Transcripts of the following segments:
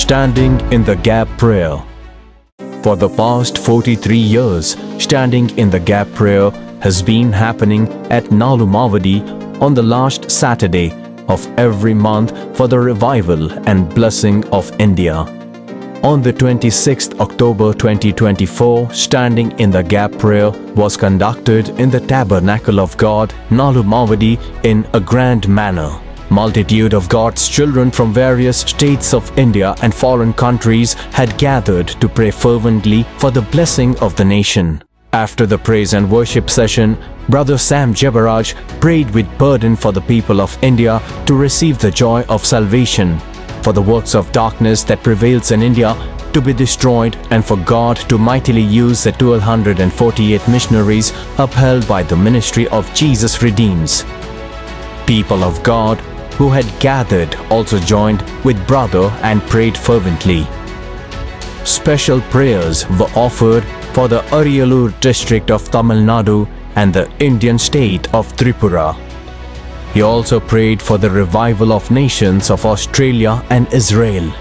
Standing in the Gap Prayer. For the past 43 years, Standing in the Gap Prayer has been happening at Nalumavadi on the last Saturday of every month for the revival and blessing of India. On the 26th October 2024, Standing in the Gap Prayer was conducted in the Tabernacle of God, Nalumavadi, in a grand manner. Multitude of God's children from various states of India and foreign countries had gathered to pray fervently for the blessing of the nation. After the praise and worship session, Brother Sam Jebaraj prayed with burden for the people of India to receive the joy of salvation, for the works of darkness that prevails in India to be destroyed, and for God to mightily use the 1248 missionaries upheld by the ministry of Jesus Redeems. People of God who had gathered also joined with brother and prayed fervently. Special prayers were offered for the Ariyalur district of Tamil Nadu and the Indian state of Tripura. He also prayed for the revival of nations of Australia and Israel.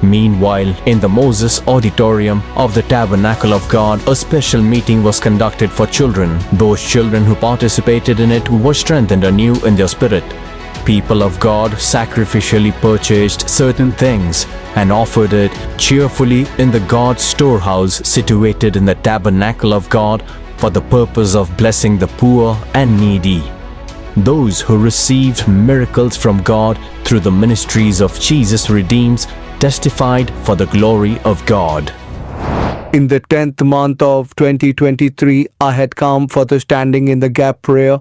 Meanwhile, in the Moses Auditorium of the Tabernacle of God, a special meeting was conducted for children. Those children who participated in it were strengthened anew in their spirit. People of God sacrificially purchased certain things and offered it cheerfully in the God's storehouse situated in the Tabernacle of God for the purpose of blessing the poor and needy. Those who received miracles from God through the ministries of Jesus Redeems testified for the glory of God. In the 10th month of 2023, I had come for the Standing in the Gap Prayer.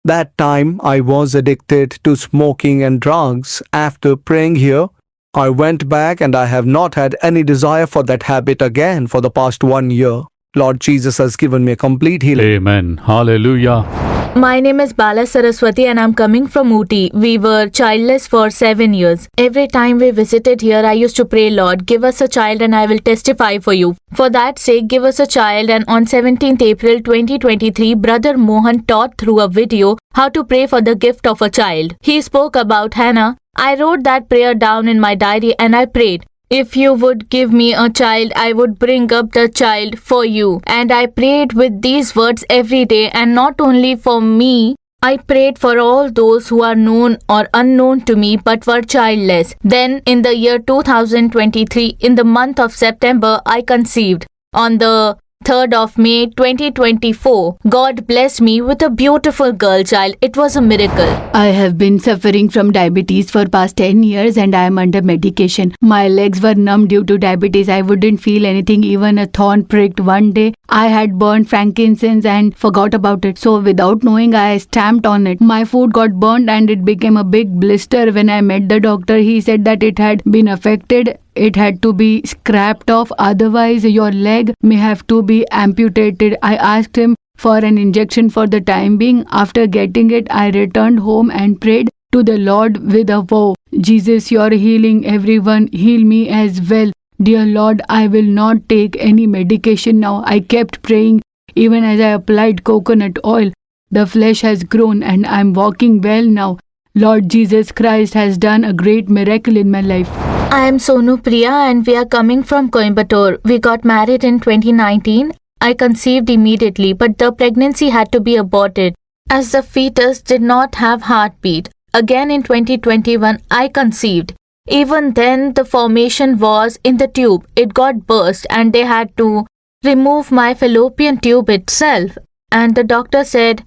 That time, I was addicted to smoking and drugs. After praying here, I went back and I have not had any desire for that habit again for the past 1 year. Lord Jesus has given me a complete healing. Amen. Hallelujah. My name is Bala Saraswati and I'm coming from Ooty. We were childless for 7 years. Every time we visited here, I used to pray, Lord, give us a child and I will testify for you. For that sake, give us a child, and on 17th April 2023, Brother Mohan taught through a video how to pray for the gift of a child. He spoke about Hannah. I wrote that prayer down in my diary and I prayed, if you would give me a child, I would bring up the child for you. And I prayed with these words every day, and not only for me, I prayed for all those who are known or unknown to me but were childless. Then in the year 2023, in the month of September, I conceived. On the 3rd of May 2024, God blessed me with a beautiful girl child. It was a miracle. I have been suffering from diabetes for past 10 years and I am under medication. My legs were numb due to diabetes. I wouldn't feel anything, even a thorn pricked. One day, I had burned frankincense and forgot about it. So without knowing, I stamped on it. My foot got burned and it became a big blister. When I met the doctor, he said that it had been affected. It had to be scrapped off, otherwise your leg may have to be amputated. I asked him for an injection for the time being. After getting it, I returned home and prayed to the Lord with a vow. Jesus, you are healing everyone. Heal me as well. Dear Lord, I will not take any medication now. I kept praying even as I applied coconut oil. The flesh has grown and I am walking well now. Lord Jesus Christ has done a great miracle in my life. I am Sonu Priya and we are coming from Coimbatore. We got married in 2019. I conceived immediately, but the pregnancy had to be aborted as the fetus did not have heartbeat. Again in 2021, I conceived. Even then, the formation was in the tube. It got burst and they had to remove my fallopian tube itself. And the doctor said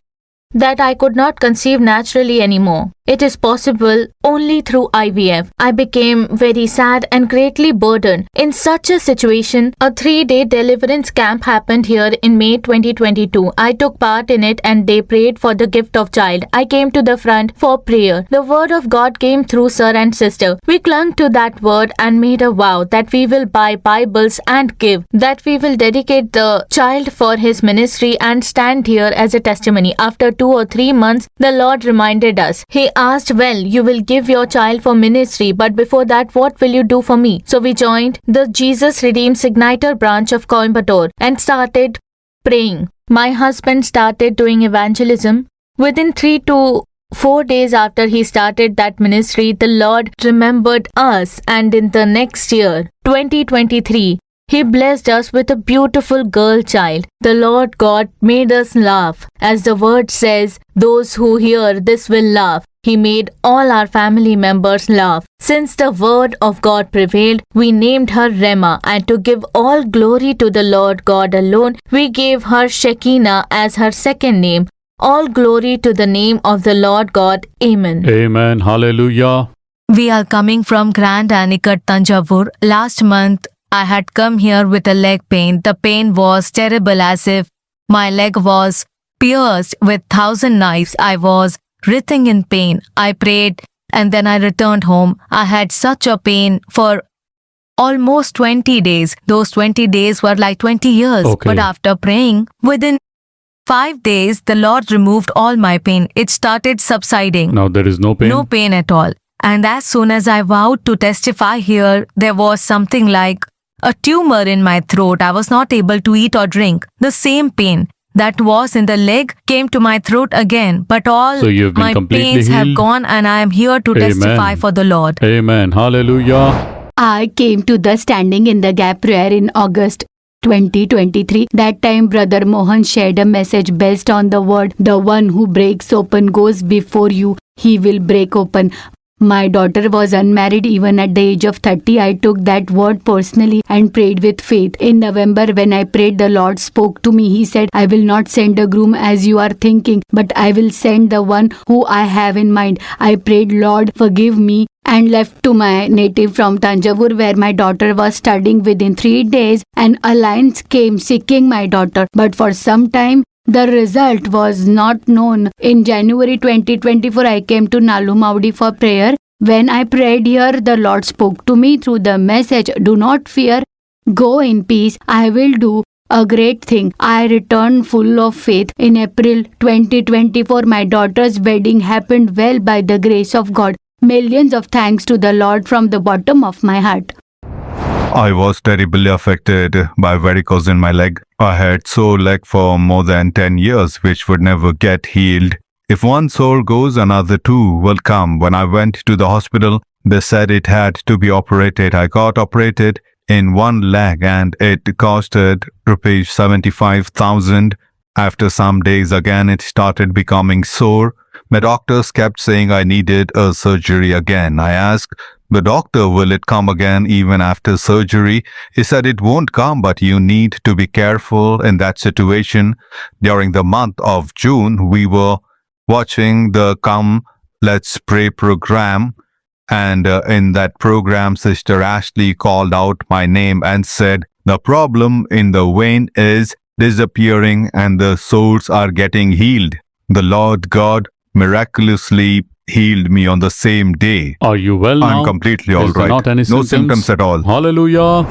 that I could not conceive naturally anymore. It is possible only through IVF. I became very sad and greatly burdened. In such a situation, a 3-day deliverance camp happened here in May 2022. I took part in it and they prayed for the gift of child. I came to the front for prayer. The word of God came through sir and sister. We clung to that word and made a vow that we will buy Bibles and give, that we will dedicate the child for his ministry and stand here as a testimony. After 2 or 3 months, the Lord reminded us. He asked, well, you will give your child for ministry, but before that, what will you do for me? So we joined the Jesus Redeemed Signiter branch of Coimbatore and started praying. My husband started doing evangelism. Within 3 to 4 days after he started that ministry, the Lord remembered us, and in the next year, 2023, He blessed us with a beautiful girl child. The Lord God made us laugh. As the word says, those who hear this will laugh. He made all our family members laugh. Since the word of God prevailed, we named her Rema, and to give all glory to the Lord God alone, we gave her Shekinah as her second name. All glory to the name of the Lord God. Amen. Amen. Hallelujah. We are coming from Grand Anikat, Tanjavur. Last month, I had come here with a leg pain. The pain was terrible, as if my leg was pierced with 1,000 knives. I was writhing in pain. I prayed and then I returned home. I had such a pain for almost 20 days. Those 20 days were like 20 years. Okay. But after praying, within 5 days, the Lord removed all my pain. It started subsiding. Now there is no pain. No pain at all. And as soon as I vowed to testify here, there was something like a tumor in my throat. I was not able to eat or drink. The same pain that was in the leg came to my throat again. But all So you've been my completely pains have healed? gone, and I am here to Amen. testify for the Lord. Amen. Hallelujah. I came to the Standing in the Gap prayer in August 2023. That time, Brother Mohan shared a message based on the word, "The one who breaks open goes before you, he will break open." My daughter was unmarried even at the age of 30. I took that word personally and prayed with faith. In November, when I prayed, the Lord spoke to me. He said, "I will not send a groom as you are thinking, but I will send the one who I have in mind." I prayed, "Lord, forgive me," and left to my native from Tanjavur, where my daughter was studying. Within 3 days, an alliance came seeking my daughter, but for some time, the result was not known. In January 2024, I came to Nalu Mavdi for prayer. When I prayed here, the Lord spoke to me through the message, "Do not fear, go in peace, I will do a great thing." I returned full of faith. In April 2024, my daughter's wedding happened well by the grace of God. Millions of thanks to the Lord from the bottom of my heart. I was terribly affected by varicose in my leg. I had sore leg for more than 10 years, which would never get healed. If one sore goes, another two will come. When I went to the hospital, they said it had to be operated. I got operated in one leg and it costed rupees 75,000. After some days again, it started becoming sore. My doctors kept saying I needed a surgery again. I asked the doctor, "Will it come again even after surgery?" He said, "It won't come, but you need to be careful in that situation." During the month of June, we were watching the Come Let's Pray program. And in that program, Sister Ashley called out my name and said, "The problem in the vein is disappearing and the sores are getting healed." The Lord God miraculously healed me on the same day. Are you well now? I'm completely all Is there right. not any No symptoms at all. Hallelujah.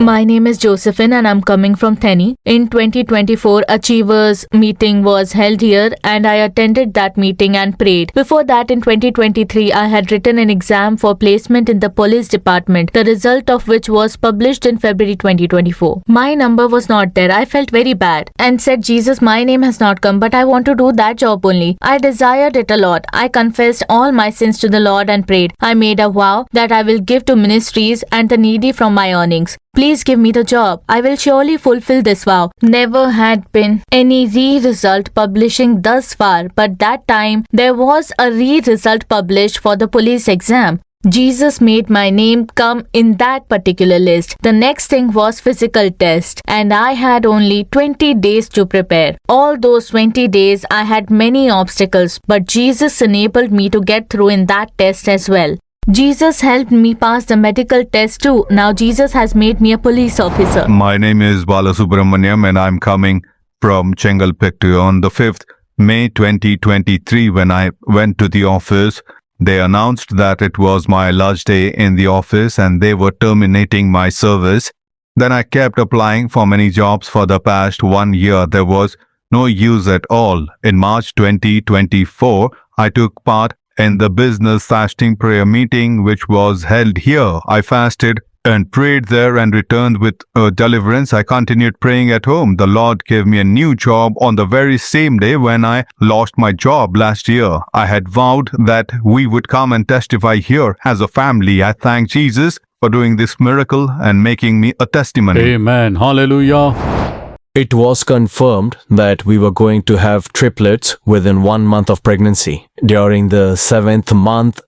My name is Josephine and I'm coming from Theni. In 2024, Achievers meeting was held here and I attended that meeting and prayed. Before that, in 2023, I had written an exam for placement in the police department, the result of which was published in February 2024. My number was not there. I felt very bad and said, "Jesus, my name has not come, but I want to do that job only." I desired it a lot. I confessed all my sins to the Lord and prayed. I made a vow that I will give to ministries and the needy from my earnings. Please give me the job. I will surely fulfill this vow. Never had been any re-result publishing thus far, but that time there was a re-result published for the police exam. Jesus made my name come in that particular list. The next thing was physical test and I had only 20 days to prepare. All those 20 days I had many obstacles, but Jesus enabled me to get through in that test as well. Jesus helped me pass the medical test too. Now Jesus has made me a police officer. My name is Balasubramaniam and I'm coming from Chengalpattu. On the 5th May 2023, when I went to the office, they announced that it was my last day in the office and they were terminating my service. Then I kept applying for many jobs for the past 1 year. There was no use at all. In March 2024, I took part in the business fasting prayer meeting which was held here. I fasted and prayed there and returned with deliverance. I continued praying at home. The Lord gave me a new job on the very same day when I lost my job last year. I had vowed that we would come and testify here as a family. I thank Jesus for doing this miracle and making me a testimony. Amen. Hallelujah. It was confirmed that we were going to have triplets within 1 month of pregnancy. During the 7th month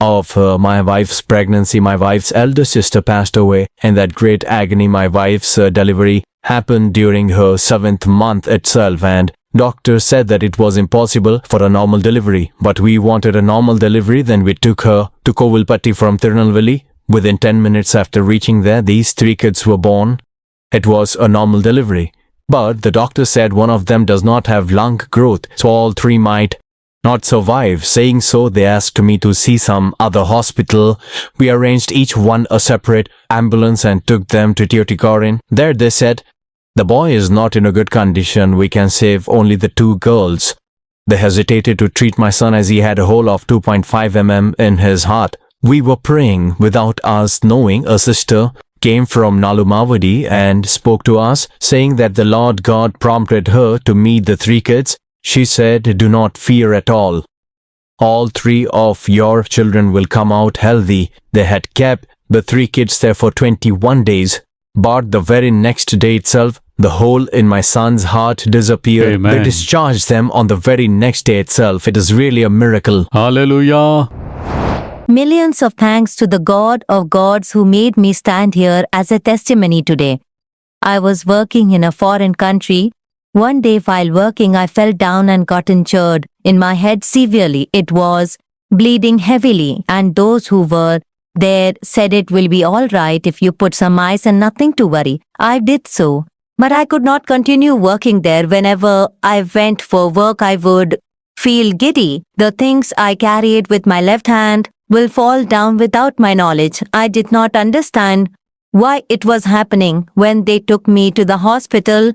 of my wife's pregnancy, my wife's elder sister passed away. In that great agony, my wife's delivery happened during her 7th month itself, and doctors said that it was impossible for a normal delivery. But we wanted a normal delivery, then we took her to Kovilpatti from Tirunelveli. Within 10 minutes after reaching there, these 3 kids were born. It was a normal delivery. But the doctor said one of them does not have lung growth, so all 3 might not survive. Saying so, they asked me to see some other hospital. We arranged each one a separate ambulance and took them to Tuticorin. There they said, the boy is not in a good condition. We can save only the 2 girls. They hesitated to treat my son as he had a hole of 2.5 mm in his heart. We were praying without us knowing. A sister came from Nalumavadi and spoke to us, saying that the Lord God prompted her to meet the 3 kids. She said, do not fear at all. All 3 of your children will come out healthy. They had kept the 3 kids there for 21 days. But the very next day itself, the hole in my son's heart disappeared. Amen. They discharged them on the very next day itself. It is really a miracle. Hallelujah. Millions of thanks to the God of gods who made me stand here as a testimony today. I was working in a foreign country. One day while working, I fell down and got injured in my head severely. It was bleeding heavily, and those who were there said it will be all right if you put some ice and nothing to worry. I did so, but I could not continue working there. Whenever I went for work, I would feel giddy. The things I carried with my left hand will fall down without my knowledge. I did not understand why it was happening. When they took me to the hospital,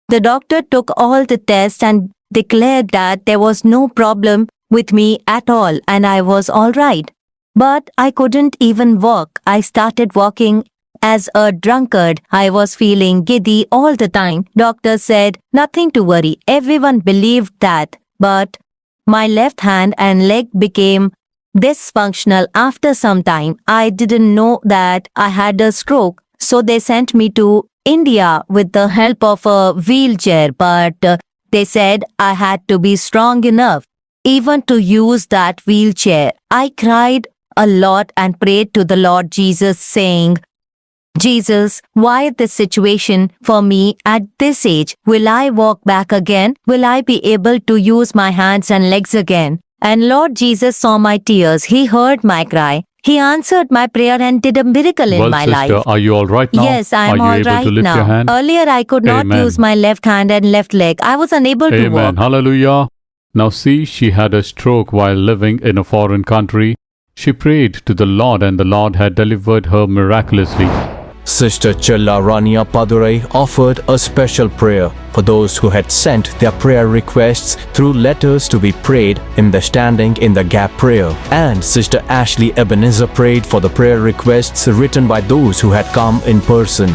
the doctor took all the tests and declared that there was no problem with me at all and I was all right. But I couldn't even walk. I started walking as a drunkard. I was feeling giddy all the time. Doctor said, nothing to worry. Everyone believed that. But my left hand and leg became dysfunctional after some time. I didn't know that I had a stroke. So they sent me to India with the help of a wheelchair, but they said I had to be strong enough even to use that wheelchair. I cried a lot and prayed to the Lord Jesus saying, Jesus, why this situation for me at this age? Will I walk back again? Will I be able to use my hands and legs again? And Lord Jesus saw my tears. He heard my cry. He answered my prayer and did a miracle in my sister, life. are you all right now? Yes, I am Are all you able right to lift now. your hand? Earlier, I could not Amen. use my left hand and left leg. I was unable to walk. Amen. Hallelujah. Now see, she had a stroke while living in a foreign country. She prayed to the Lord and the Lord had delivered her miraculously. Sister Chilla Rania Padurai offered a special prayer for those who had sent their prayer requests through letters to be prayed in the Standing in the Gap prayer. And Sister Ashley Ebenezer prayed for the prayer requests written by those who had come in person.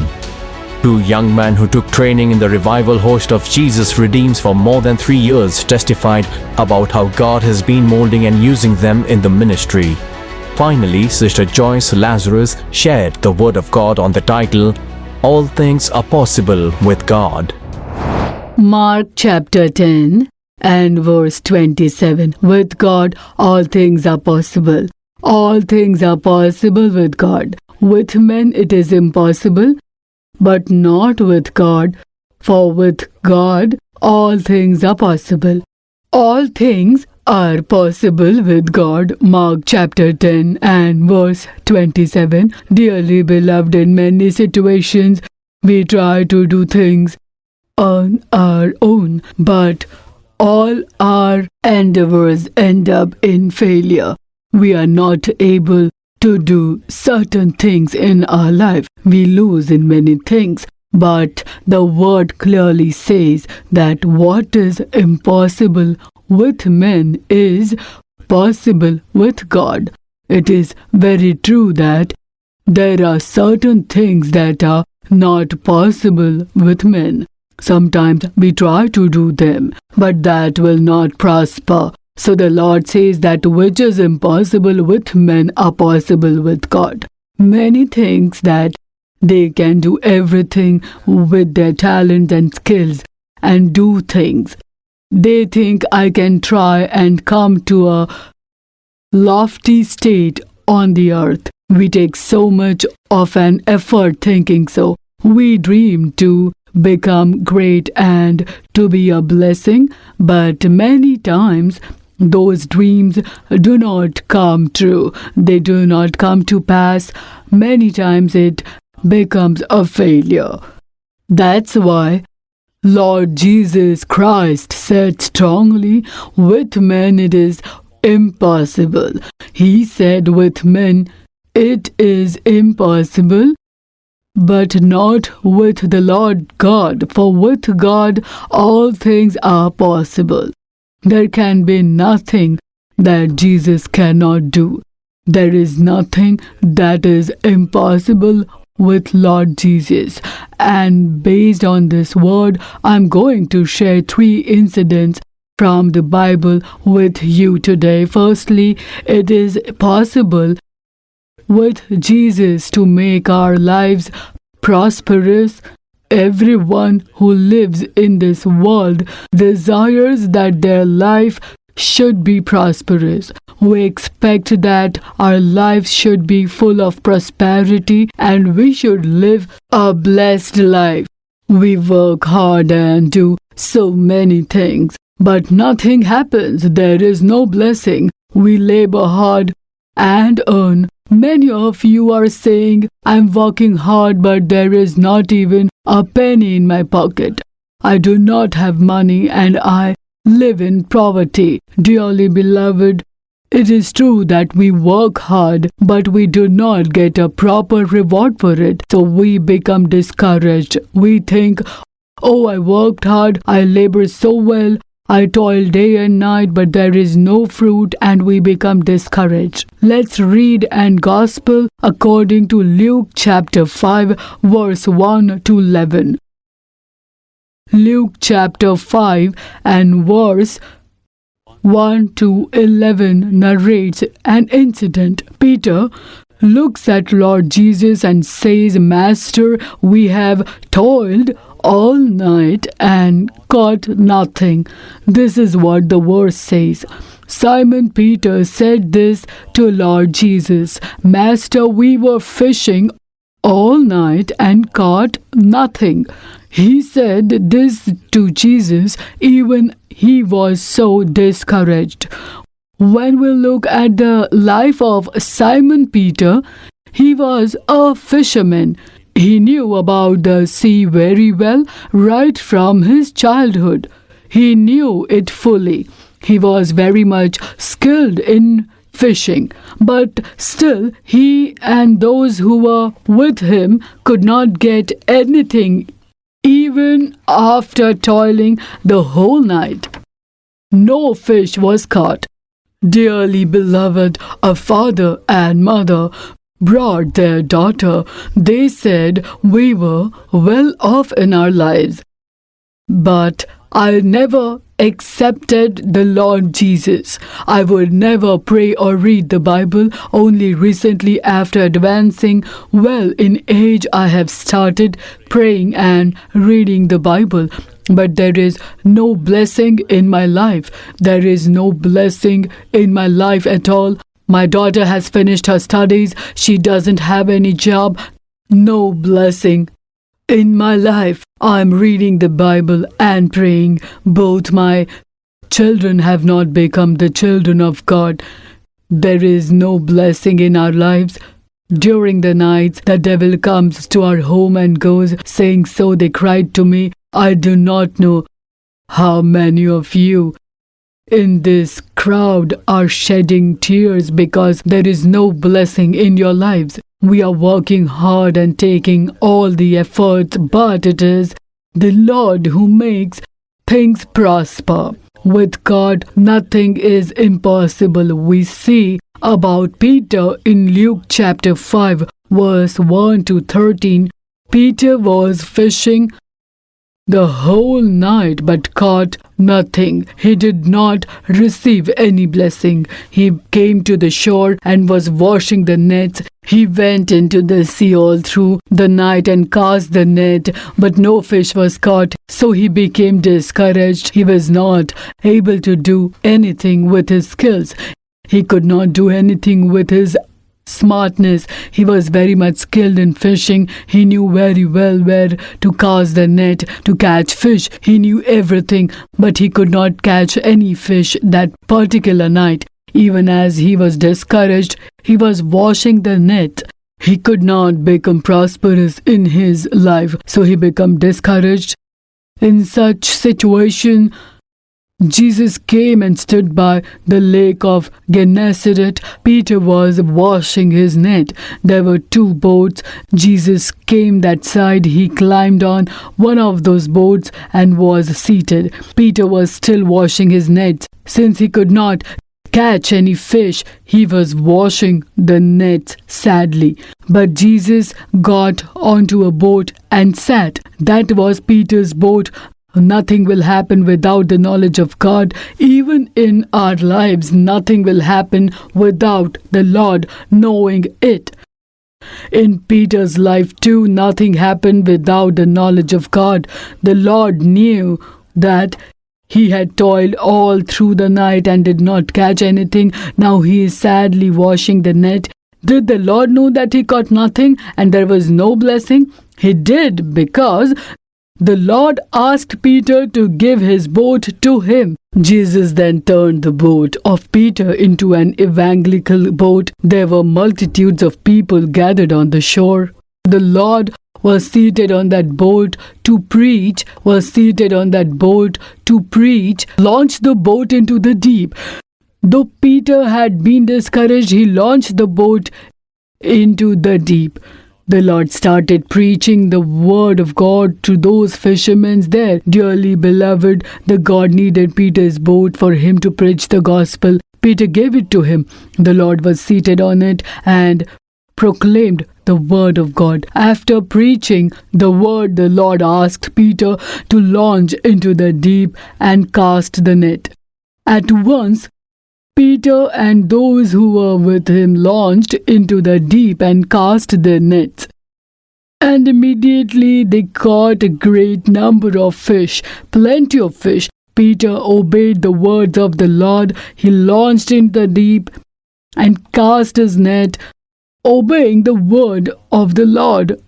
2 young men who took training in the Revival Host of Jesus Redeems for more than 3 years testified about how God has been molding and using them in the ministry. Finally, Sister Joyce Lazarus shared the Word of God on the title, All Things Are Possible with God. Mark chapter 10 and verse 27. With God, all things are possible. All things are possible with God. With men it is impossible, but not with God. For with God, all things are possible. All things are possible with God. Mark chapter 10 and verse 27. Dearly beloved, in many situations, we try to do things on our own, but all our endeavors end up in failure. We are not able to do certain things in our life. We lose in many things. But the word clearly says that what is impossible with men is possible with God. It is very true that There are certain things that are not possible with men. Sometimes we try to do them, but that will not prosper. So the Lord says that which is impossible with men are possible with God. Many things that they can do everything with their talent and skills and do things. They think I can try and come to a lofty state on the earth. We take so much of an effort thinking so. We dream to become great and to be a blessing, but many times those dreams do not come true. They do not come to pass. Many times it becomes a failure. That's why Lord Jesus Christ said strongly, with men it is impossible. He said with men it is impossible, but not with the Lord God, for with God all things are possible. There can be nothing that Jesus cannot do. There is nothing that is impossible with Lord Jesus. And based on this word, I'm going to share 3 incidents from the Bible with you today. Firstly, it is possible with Jesus to make our lives prosperous. Everyone who lives in this world desires that their life should be prosperous. We expect that our lives should be full of prosperity and we should live a blessed life. We work hard and do so many things, but nothing happens. There is no blessing. We labor hard and earn. Many of you are saying, I'm working hard, but there is not even a penny in my pocket. I do not have money and I live in poverty. Dearly beloved, it is true that we work hard, but we do not get a proper reward for it. So we become discouraged. We think, oh, I worked hard, I labor so well, I toil day and night, but there is no fruit, and we become discouraged. Let's read and Gospel according to Luke chapter 5, verse 1 to 11. Luke chapter 5 and verse 1 to 11 narrates an incident. Peter looks at Lord Jesus and says, Master, we have toiled all night and caught nothing. This is what the verse says. Simon Peter said this to Lord Jesus, Master, we were fishing all night and caught nothing. He said this to Jesus, even he was so discouraged. When we look at the life of Simon Peter, he was a fisherman. He knew about the sea very well right from his childhood. He knew it fully. He was very much skilled in fishing, but still he and those who were with him could not get anything even after toiling the whole night. No fish was caught. Dearly beloved, a father and mother brought their daughter. They said we were well off in our lives, but I never accepted the Lord Jesus. I would never pray or read the Bible. Only recently, after advancing well in age, I have started praying and reading the Bible. But there is no blessing in my life. There is no blessing in my life at all. My daughter has finished her studies. She doesn't have any job. No blessing in my life. I'm reading the Bible and praying. Both my children have not become the children of God. There is no blessing in our lives. During the nights, the devil comes to our home and goes, saying so. They cried to me. I do not know how many of you in this crowd are shedding tears because there is no blessing in your lives. We are working hard and taking all the efforts, but it is the Lord who makes things prosper. With God, nothing is impossible. We see about Peter in Luke chapter 5, verse 1 to 13, Peter was fishing the whole night but caught nothing. He did not receive any blessing. He came to the shore and was washing the nets. He went into the sea all through the night and cast the net, but no fish was caught. So he became discouraged. He was not able to do anything with his skills. He could not do anything with his smartness. He was very much skilled in fishing. He knew very well where to cast the net to catch fish. He knew everything, but he could not catch any fish that particular night. Even as he was discouraged, he was washing the net. He could not become prosperous in his life, so he became discouraged. In such situation, Jesus came and stood by the lake of Gennesaret. Peter was washing his net. There were two boats. Jesus came that side. He climbed on one of those boats and was seated. Peter was still washing his nets. Since he could not catch any fish, he was washing the nets sadly. But Jesus got onto a boat and sat. That was Peter's boat. Nothing will happen without the knowledge of God. Even in our lives, nothing will happen without the Lord knowing it. In Peter's life too, nothing happened without the knowledge of God. The Lord knew that he had toiled all through the night and did not catch anything. Now he is sadly washing the net. Did the Lord know that he caught nothing and there was no blessing? He did, because the Lord asked Peter to give his boat to him. Jesus then turned the boat of Peter into an evangelical boat. There were multitudes of people gathered on the shore. The Lord was seated on that boat to preach, launched the boat into the deep. Though Peter had been discouraged, he launched the boat into the deep. The Lord started preaching the word of God to those fishermen there. Dearly beloved, the God needed Peter's boat for him to preach the gospel. Peter gave it to him. The Lord was seated on it and proclaimed the word of God. After preaching the word, the Lord asked Peter to launch into the deep and cast the net. At once, Peter and those who were with him launched into the deep and cast their nets. And immediately they caught a great number of fish, plenty of fish. Peter obeyed the words of the Lord. He launched into the deep and cast his net, obeying the word of the Lord.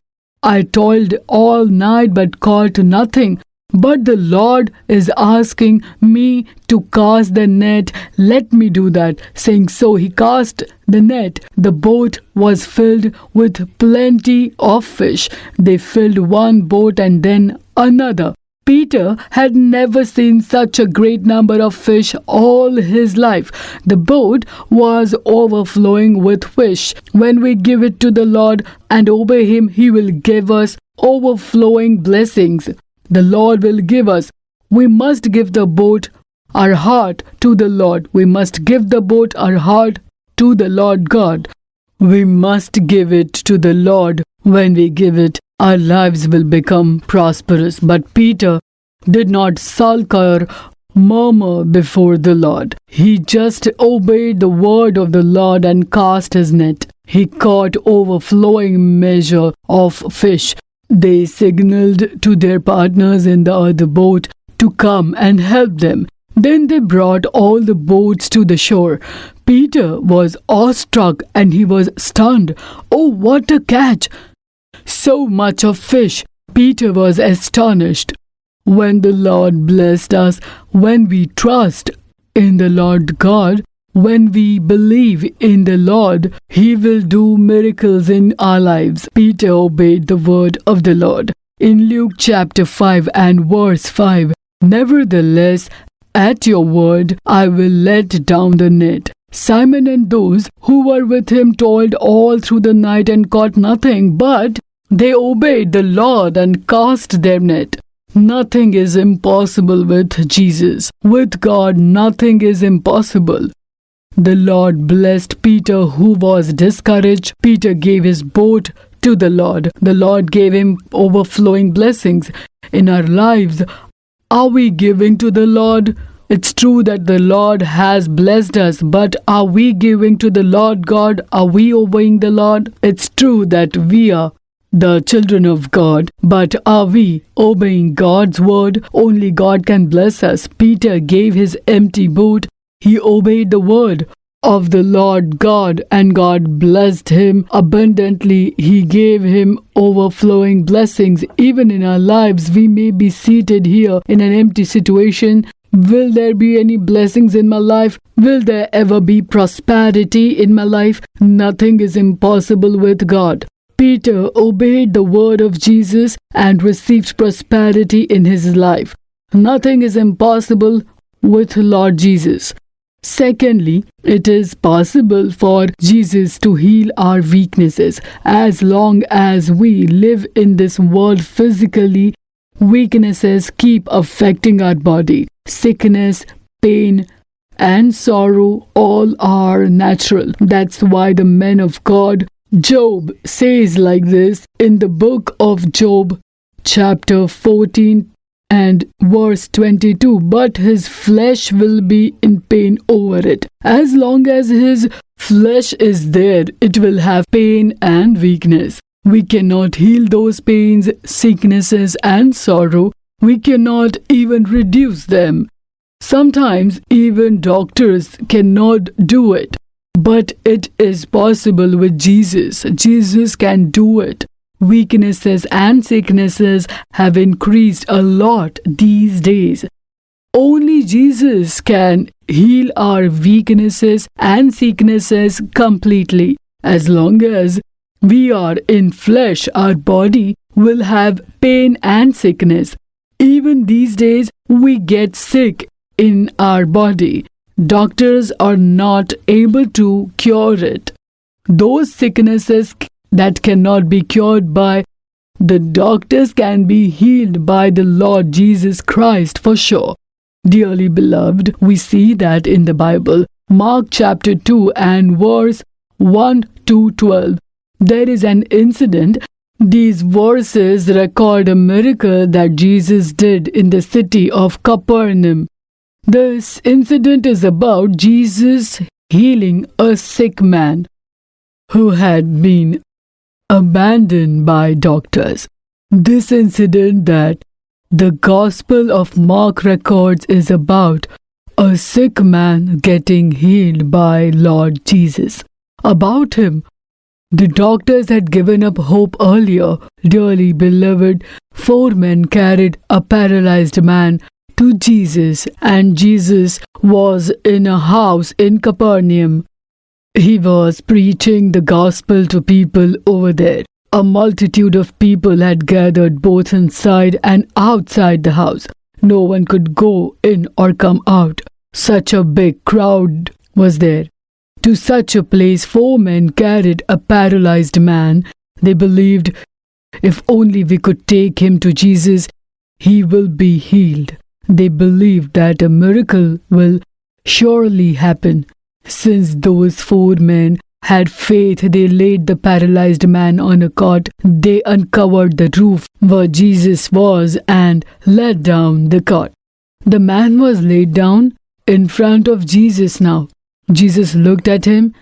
I toiled all night but caught nothing. But the Lord is asking me to cast the net. Let me do that. Saying so, he cast the net. The boat was filled with plenty of fish. They filled one boat and then another. Peter had never seen such a great number of fish all his life. The boat was overflowing with fish. When we give it to the Lord and obey him, he will give us overflowing blessings. The Lord will give us. We must give the boat, our heart, to the Lord. We must give the boat, our heart, to the Lord God. We must give it to the Lord. When we give it, our lives will become prosperous. But Peter did not sulk or murmur before the Lord. He just obeyed the word of the Lord and cast his net. He caught overflowing measure of fish. They signaled to their partners in the other boat to come and help them. Then they brought all the boats to the shore. Peter was awestruck and he was stunned. Oh, what a catch! So much of fish. Peter was astonished. When the Lord blessed us, when we trust in the Lord God, when we believe in the Lord, he will do miracles in our lives. Peter obeyed the word of the Lord. In Luke chapter 5 and verse 5, nevertheless, at your word, I will let down the net. Simon and those who were with him toiled all through the night and caught nothing, but they obeyed the Lord and cast their net. Nothing is impossible with Jesus. With God, nothing is impossible. The Lord blessed Peter, who was discouraged. Peter gave his boat to the Lord. The Lord gave him overflowing blessings in our lives. Are we giving to the Lord? It's true that the Lord has blessed us, but are we giving to the Lord God? Are we obeying the Lord? It's true that we are the children of God, but are we obeying God's word? Only God can bless us. Peter gave his empty boat. He obeyed the word of the Lord God, and God blessed him abundantly. He gave him overflowing blessings. Even in our lives, we may be seated here in an empty situation. Will there be any blessings in my life? Will there ever be prosperity in my life? Nothing is impossible with God. Peter obeyed the word of Jesus and received prosperity in his life. Nothing is impossible with Lord Jesus. Secondly, it is possible for Jesus to heal our weaknesses. As long as we live in this world physically, weaknesses keep affecting our body. Sickness, pain, and sorrow all are natural. That's why the men of God, Job, says like this in the book of Job, chapter 14 and verse 22, but his flesh will be in pain over it. As long as his flesh is there, it will have pain and weakness. We cannot heal those pains, sicknesses, and sorrow. We cannot even reduce them. Sometimes even doctors cannot do it. But it is possible with Jesus. Jesus can do it. Weaknesses and sicknesses have increased a lot these days. Only Jesus can heal our weaknesses and sicknesses completely. As long as we are in flesh, our body will have pain and sickness. Even these days, we get sick in our body. Doctors are not able to cure it. Those sicknesses that cannot be cured by the doctors can be healed by the Lord Jesus Christ for sure. Dearly beloved, we see that in the Bible, Mark chapter 2 and verse 1 to 12. There is an incident. These verses record a miracle that Jesus did in the city of Capernaum. This incident is about Jesus healing a sick man who had been abandoned by doctors. This incident that the Gospel of Mark records is about a sick man getting healed by Lord Jesus. About him, the doctors had given up hope earlier. Dearly beloved, 4 men carried a paralyzed man to Jesus, and Jesus was in a house in Capernaum. He was preaching the gospel to people over there. A multitude of people had gathered both inside and outside the house. No one could go in or come out. Such a big crowd was there. To such a place, 4 men carried a paralyzed man. They believed, if only we could take him to Jesus, he will be healed. They believed that a miracle will surely happen. Since those 4 men had faith, they laid the paralyzed man on a cot. They uncovered the roof where Jesus was and let down the cot. The man was laid down in front of Jesus now. Jesus looked at him.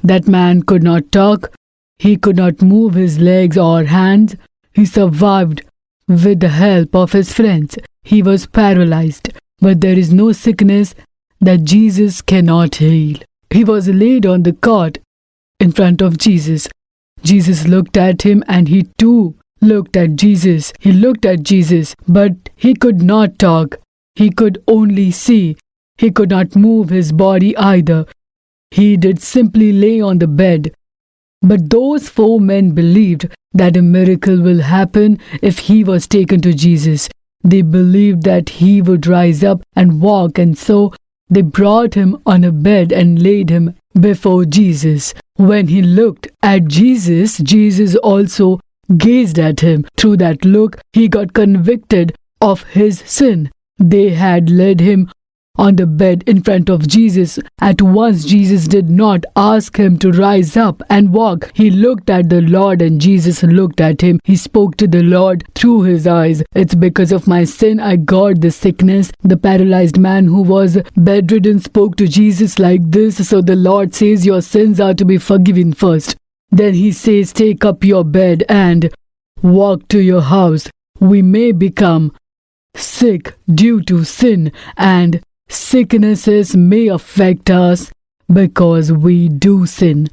That man could not talk. He could not move his legs or hands. He survived with the help of his friends. He was paralyzed, but there is no sickness that Jesus cannot heal. He was laid on the cot in front of Jesus. Jesus looked at him and he too looked at Jesus. He looked at Jesus, but he could not talk. He could only see. He could not move his body either. He did simply lay on the bed. But those 4 men believed that a miracle will happen if he was taken to Jesus. They believed that he would rise up and walk, and so they brought him on a bed and laid him before Jesus. When he looked at Jesus, Jesus also gazed at him. Through that look, he got convicted of his sin. They had led him on the bed in front of Jesus. At once, Jesus did not ask him to rise up and walk. He looked at the Lord and Jesus looked at him. He spoke to the Lord through his eyes. It's because of my sin I got this sickness. The paralyzed man who was bedridden spoke to Jesus like this. So the Lord says your sins are to be forgiven first. Then he says, take up your bed and walk to your house. We may become sick due to sin, and sicknesses may affect us because we do sin.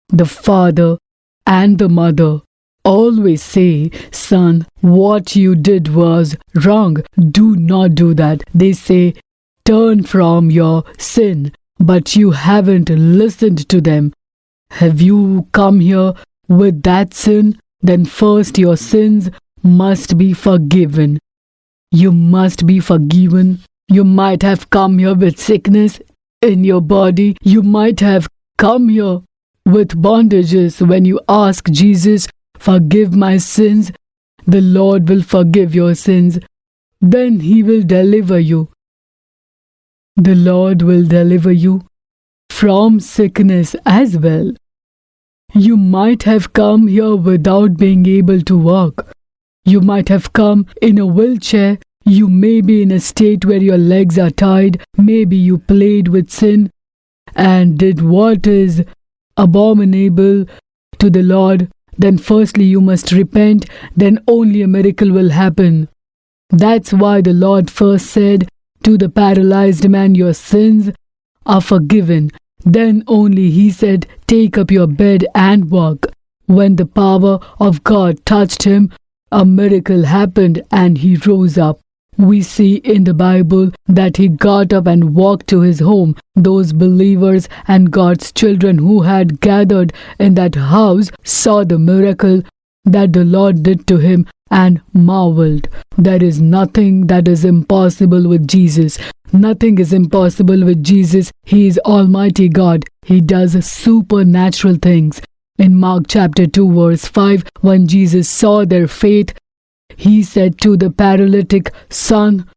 The father and the mother always say, son, what you did was wrong. Do not do that. They say, turn from your sin, but you haven't listened to them. Have you come here with that sin? Then first your sins must be forgiven. You must be forgiven. You might have come here with sickness in your body. You might have come here with bondages. When you ask Jesus, forgive my sins, the Lord will forgive your sins. Then he will deliver you. The Lord will deliver you from sickness as well. You might have come here without being able to walk. You might have come in a wheelchair. You may be in a state where your legs are tied. Maybe you played with sin and did what is abominable to the Lord. Then firstly you must repent. Then only a miracle will happen. That's why the Lord first said to the paralyzed man, your sins are forgiven. Then only he said, take up your bed and walk. When the power of God touched him, a miracle happened and he rose up. We see in the Bible that he got up and walked to his home. Those believers and God's children who had gathered in that house saw the miracle that the Lord did to him and marveled. There is nothing that is impossible with Jesus. Nothing is impossible with Jesus. He is Almighty God. He does supernatural things. In Mark chapter 2 verse 5, when Jesus saw their faith, he said to the paralytic, son,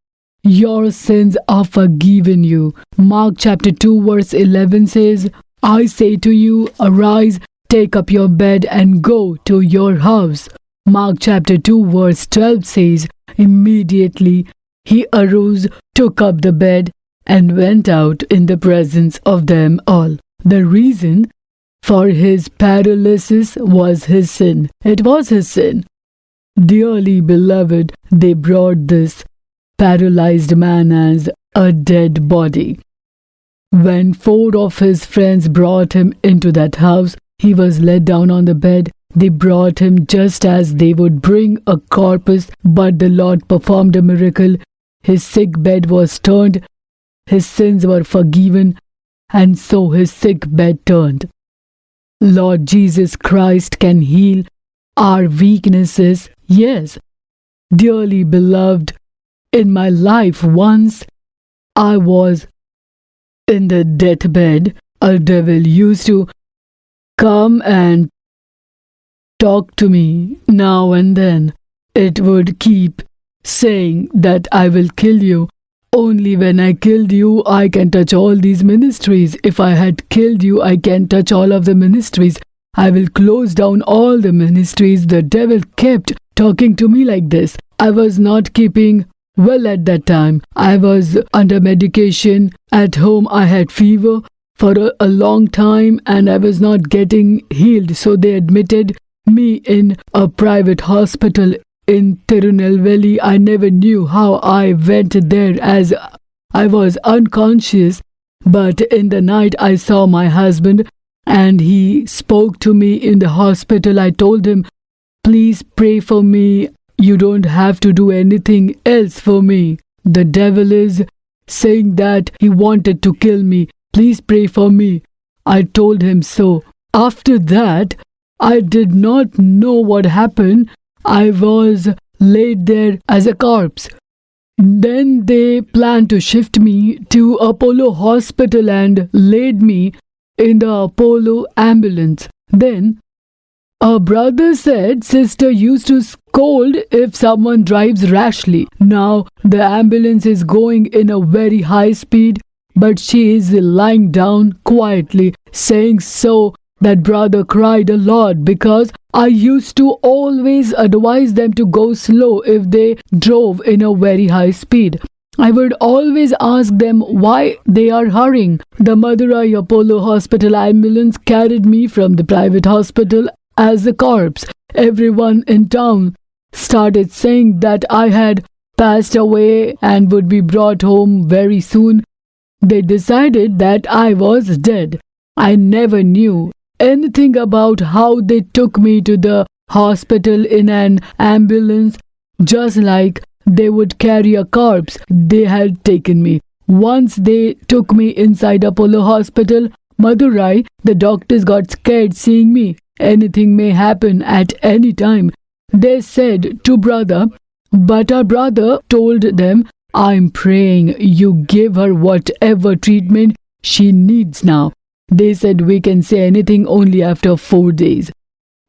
your sins are forgiven you. Mark chapter 2 verse 11 says, I say to you, arise, take up your bed and go to your house. Mark chapter 2 verse 12 says, immediately he arose, took up the bed, and went out in the presence of them all. The reason for his paralysis was his sin. It was his sin. Dearly beloved, they brought this paralyzed man as a dead body. When 4 of his friends brought him into that house, he was laid down on the bed. They brought him just as they would bring a corpse, but the Lord performed a miracle. His sick bed was turned, his sins were forgiven, and so his sick bed turned. Lord Jesus Christ can heal our weaknesses. Yes, dearly beloved, in my life once I was in the deathbed. A devil used to come and talk to me now and then. It would keep saying that I will kill you. Only when I killed you, I can touch all these ministries. If I had killed you, I can touch all of the ministries. I will close down all the ministries. The devil kept talking to me like this. I was not keeping well at that time. I was under medication. At home, I had fever for a long time and I was not getting healed. So they admitted me in a private hospital in Tirunelveli. I never knew how I went there as I was unconscious. But in the night I saw my husband and he spoke to me in the hospital. I told him, please pray for me. You don't have to do anything else for me. The devil is saying that he wanted to kill me. Please pray for me. I told him so. After that, I did not know what happened. I was laid there as a corpse. Then they planned to shift me to Apollo Hospital and laid me in the Apollo ambulance. Then A brother said sister used to scold if someone drives rashly. Now the ambulance is going in a very high speed, but she is lying down quietly, saying so that brother cried a lot because I used to always advise them to go slow if they drove in a very high speed. I would always ask them why they are hurrying. The Madurai Apollo Hospital ambulance carried me from the private hospital as a corpse. Everyone in town started saying that I had passed away and would be brought home very soon. They decided that I was dead. I never knew anything about how they took me to the hospital in an ambulance, just like they would carry a corpse. They had taken me. Once they took me inside Apollo Hospital, Madurai, the doctors got scared seeing me. Anything may happen at any time. They said to brother, but our brother told them, I'm praying you give her whatever treatment she needs now. They said we can say anything only after 4 days.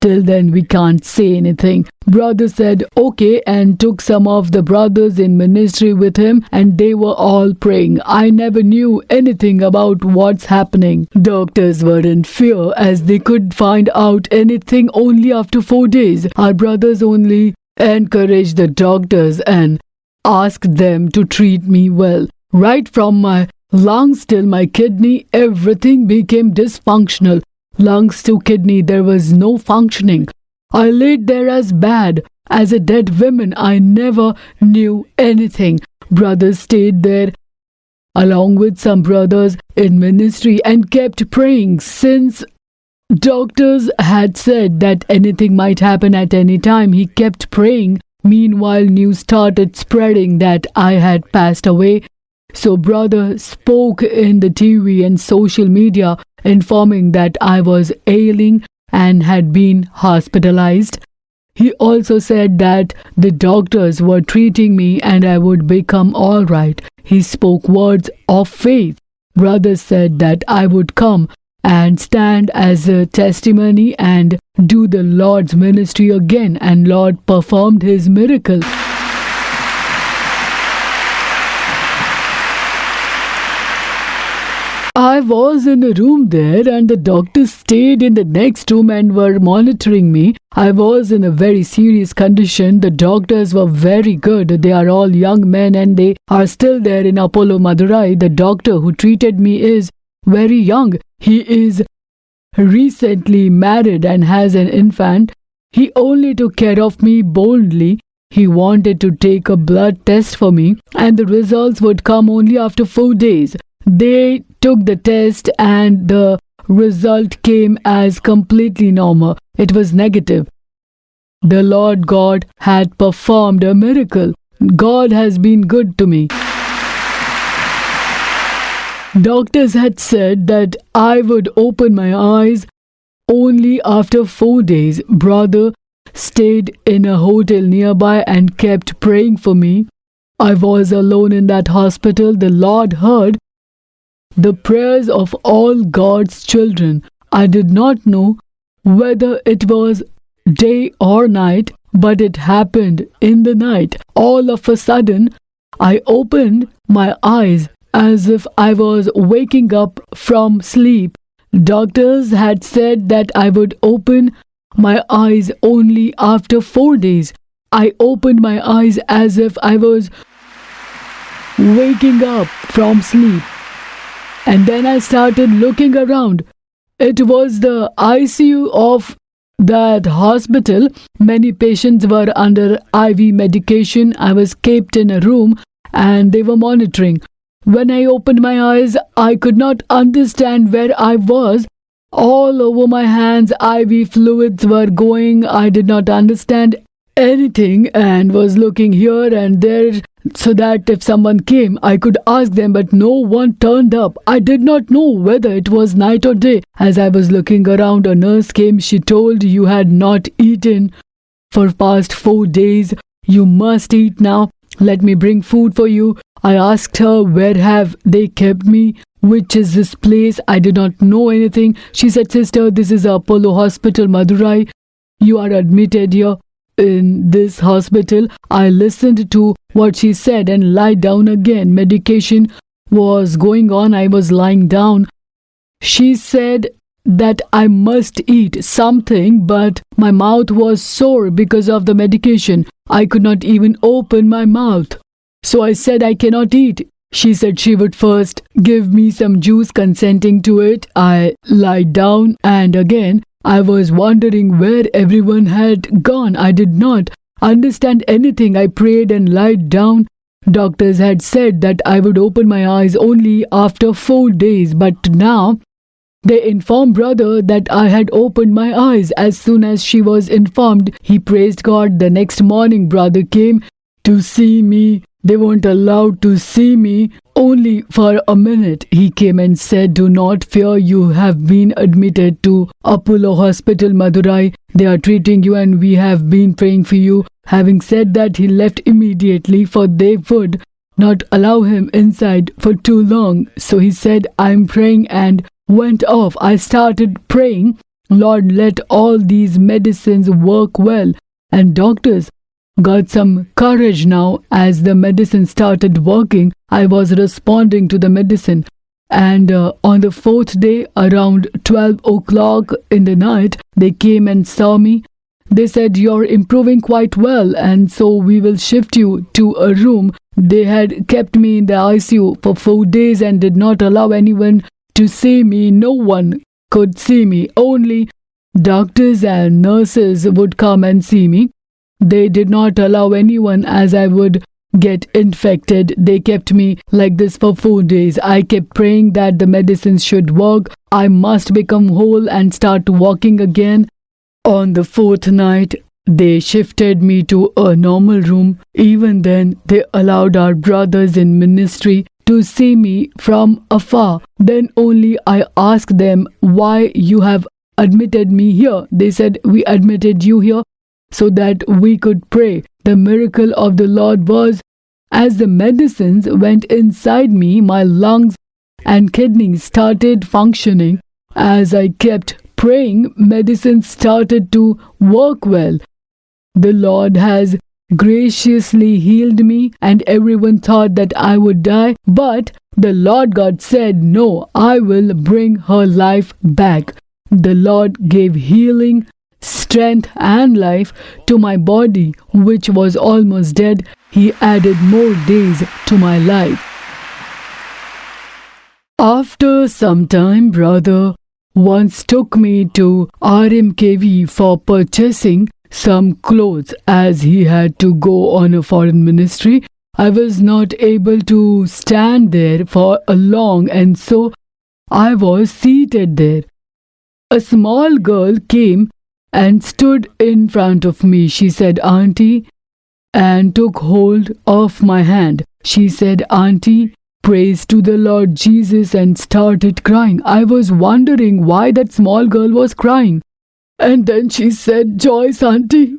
Till then we can't say anything. Brother said okay and took some of the brothers in ministry with him and they were all praying. I never knew anything about what's happening. Doctors were in fear as they could find out anything only after 4 days. Our brothers only encouraged the doctors and asked them to treat me well. Right from my lungs till my kidney, everything became dysfunctional. Lungs to kidney, there was no functioning. I laid there as bad as a dead woman. I never knew anything. Brothers stayed there along with some brothers in ministry and kept praying since doctors had said that anything might happen at any time. He kept praying. Meanwhile, news started spreading that I had passed away. So brother spoke in the TV and social media informing that I was ailing and had been hospitalized. He also said that the doctors were treating me and I would become all right. He spoke words of faith. Brother said that I would come and stand as a testimony and do the Lord's ministry again, and Lord performed his miracle. I was in a room there and the doctors stayed in the next room and were monitoring me. I was in a very serious condition. The doctors were very good. They are all young men and they are still there in Apollo Madurai. The doctor who treated me is very young. He is recently married and has an infant. He only took care of me boldly. He wanted to take a blood test for me and the results would come only after 4 days. They took the test and the result came as completely normal. It was negative. The Lord God had performed a miracle. God has been good to me. Doctors had said that I would open my eyes only after 4 days. Brother stayed in a hotel nearby and kept praying for me. I was alone in that hospital. The Lord heard the prayers of all God's children. I did not know whether it was day or night, but it happened in the night. All of a sudden, I opened my eyes as if I was waking up from sleep. Doctors had said that I would open my eyes only after 4 days. I opened my eyes as if I was waking up from sleep. And then I started looking around. It was the ICU of that hospital. Many patients were under IV medication. I was kept in a room and they were monitoring. When I opened my eyes, I could not understand where I was. All over my hands, IV fluids were going. I did not understand anything and was looking here and there so that if someone came, I could ask them, but no one turned up. I did not know whether it was night or day. As I was looking around, a nurse came. She told, you had not eaten for past 4 days. You must eat now. Let me bring food for you. I asked her, where have they kept me? Which is this place? I did not know anything. She said, sister, this is Apollo Hospital, Madurai. you are admitted here in this hospital. I listened to what she said and lied down again. Medication was going on. I was lying down. She said that I must eat something, but my mouth was sore because of the medication. I could not even open my mouth. So I said I cannot eat. She said she would first give me some juice, consenting to it. I lied down, and again I was wondering where everyone had gone. I did not understand anything. I prayed and lied down. Doctors had said that I would open my eyes only after 4 days, but now they informed brother that I had opened my eyes. As soon as she was informed, he praised God. The next morning, brother came to see me. They weren't allowed to see me only for a minute. He came and said, "Do not fear, you have been admitted to Apollo Hospital, Madurai. They are treating you and we have been praying for you." Having said that, he left immediately, for they would not allow him inside for too long. So he said, "I'm praying," and went off. I started praying, "Lord, let all these medicines work well." And doctors got some courage now. As the medicine started working, I was responding to the medicine. And on the 4th day, around 12 o'clock in the night, they came and saw me. They said, "You're improving quite well, and so we will shift you to a room." They had kept me in the ICU for 4 days and did not allow anyone to see me. No one could see me. Only doctors and nurses would come and see me. They did not allow anyone, as I would get infected. They kept me like this for 4 days. I kept praying that the medicines should work. I must become whole and start walking again. On the 4th night, they shifted me to a normal room. Even then, they allowed our brothers in ministry to see me from afar. Then only I asked them, "Why you have admitted me here?" They said, "We admitted you here so that we could pray." The miracle of the Lord was, as the medicines went inside me, my lungs and kidneys started functioning. As I kept praying, medicine started to work well. The Lord has graciously healed me, and everyone thought that I would die, but the Lord God said, "No, I will bring her life back." The Lord gave healing, strength and life to my body, which was almost dead. He added more days to my life. After some time, brother once took me to RMKV for purchasing some clothes, as he had to go on a foreign ministry. I was not able to stand there for a long, and so I was seated there. A small girl came and stood in front of me. She said, "Auntie," and took hold of my hand. She said, "Auntie, praise to the Lord Jesus," and started crying. I was wondering why that small girl was crying. And then she said, "Joyce, auntie,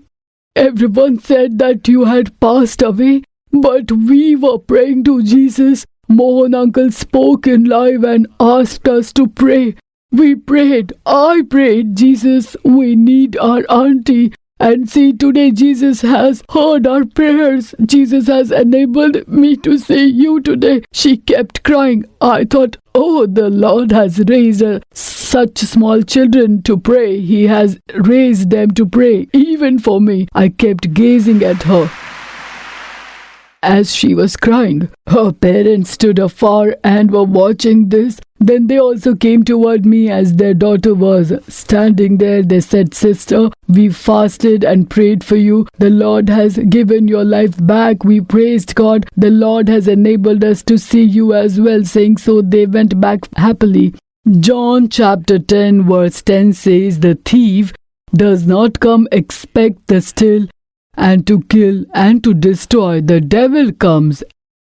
everyone said that you had passed away, but we were praying to Jesus. Mohan uncle spoke in live and asked us to pray. We prayed. I prayed, Jesus, we need our auntie. And see, today Jesus has heard our prayers. Jesus has enabled me to see you today." She kept crying. I thought, "Oh, the Lord has raised such small children to pray. He has raised them to pray, even for me." I kept gazing at her as she was crying. Her parents stood afar and were watching this. Then they also came toward me as their daughter was standing there. They said, "Sister, we fasted and prayed for you. The Lord has given your life back. We praised God. The Lord has enabled us to see you as well." Saying so, they went back happily. John chapter 10 verse 10 says, "The thief does not come except to steal and to kill and to destroy. The devil comes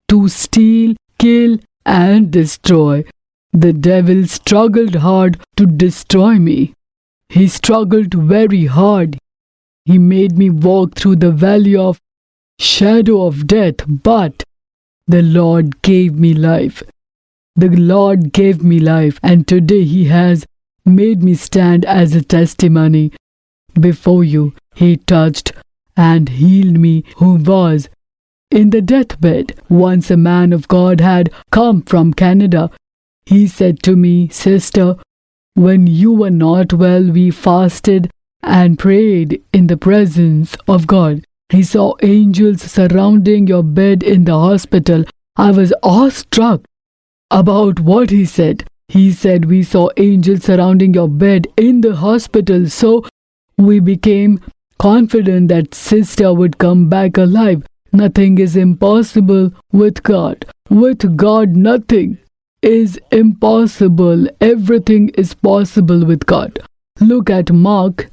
to steal, kill and destroy." The devil struggled hard to destroy me. He struggled very hard. He made me walk through the valley of shadow of death, but the Lord gave me life. The Lord gave me life, and today He has made me stand as a testimony. before you. He touched and healed me who was in the deathbed. Once a man of God had come from Canada. He said to me, "Sister, when you were not well, we fasted and prayed in the presence of God. He saw angels surrounding your bed in the hospital." I was awestruck about what he said. He said, "We saw angels surrounding your bed in the hospital." So we became confident that sister would come back alive. Nothing is impossible with God. With God, nothing is impossible. Everything is possible with God. Look at Mark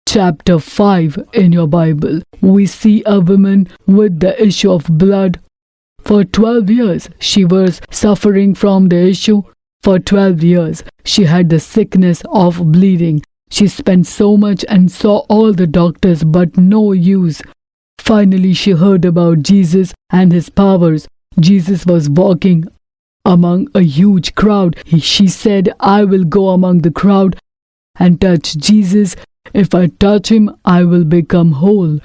chapter 5 in your Bible. We see a woman with the issue of blood. For 12 years, she was suffering from the issue. For 12 years, she had the sickness of bleeding. She spent so much and saw all the doctors, but no use. Finally, she heard about Jesus and his powers. Jesus was walking among a huge crowd. She said, "I will go among the crowd and touch Jesus. If I touch him, I will become whole."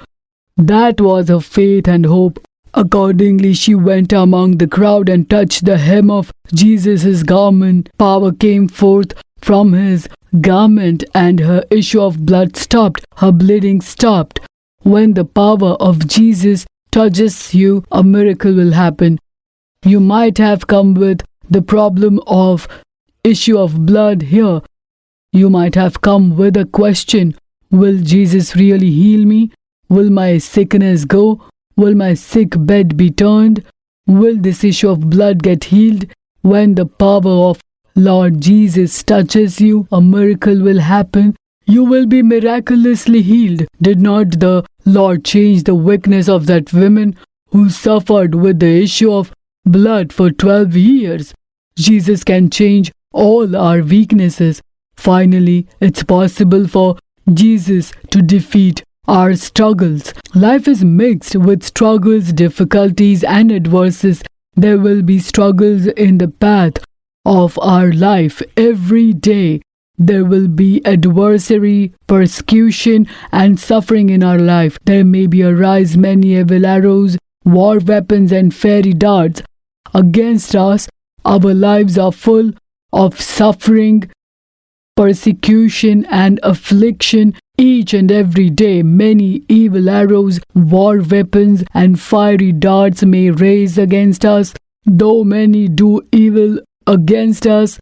That was her faith and hope. Accordingly, she went among the crowd and touched the hem of Jesus' garment. Power came forth from his garment and her issue of blood stopped. Her bleeding stopped. When the power of Jesus touches you, a miracle will happen. You might have come with the problem of issue of blood here. You might have come with a question: will Jesus really heal me? Will my sickness go? Will my sick bed be turned? Will this issue of blood get healed? When the power of Lord Jesus touches you, a miracle will happen. You will be miraculously healed. Did not the Lord change the weakness of that woman who suffered with the issue of blood for 12 years? Jesus can change all our weaknesses. Finally, it's possible for Jesus to defeat our struggles. Life is mixed with struggles, difficulties, and adversities. There will be struggles in the path of our life every day. There will be adversary, persecution, and suffering in our life. There may be arise many evil arrows, war weapons, and fairy darts against us. Our lives are full of suffering, persecution, and affliction. Each and every day, many evil arrows, war weapons, and fiery darts may raise against us. Though many do evil against us,